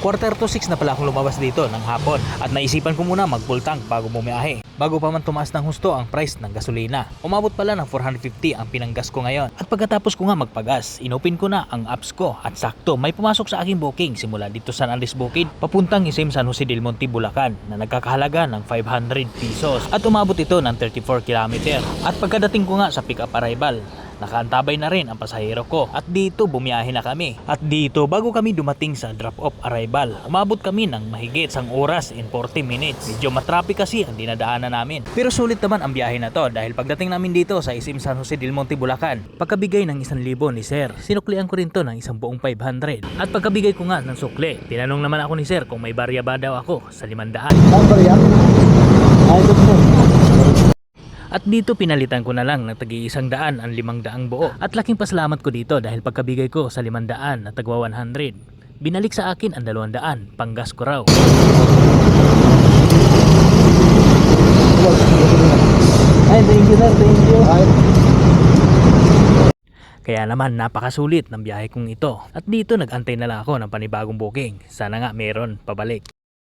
Quarter to 6 na pala akong lumabas dito ng hapon at naisipan ko muna mag-full tank bago bumiyahe. Bago pa man tumaas ng husto ang price ng gasolina. Umabot pala ng 450 ang pinanggas ko ngayon. At pagkatapos ko nga magpagas, inopen ko na ang apps ko at sakto may pumasok sa aking booking simula dito San Andres Bukid papuntang SM San Jose del Monte, Bulacan na nagkakahalaga ng 500 pesos at umabot ito ng 34 km. At pagkadating ko nga sa pick up arrival, nakaantabay na rin ang pasahero ko at dito bumiyahe na kami. At dito bago kami dumating sa drop-off arrival, umabot kami ng mahigit 1 oras and 40 minutes. Medyo matraffic kasi ang dinadaanan namin. Pero sulit naman ang biyahe na to dahil pagdating namin dito sa SM San Jose del Monte, Bulacan, pagkabigay ng 1,000 ni Sir, sinuklian ko rin to ng isang buong 500. At pagkabigay ko nga ng sukli, tinanong naman ako ni Sir kung may barya ba daw ako sa 500. Ang barya? Ay, gusto. At dito pinalitan ko na lang ng tagi-100 ang 500 buo. At laking pasalamat ko dito dahil pagkabigay ko sa 500 na tagwa 100, binalik sa akin ang 200, panggas ko raw. Ay, thank you sir, thank you. Ay. Kaya naman napakasulit ng biyahe kong ito. At dito nag-antay na lang ako ng panibagong booking. Sana nga meron pabalik.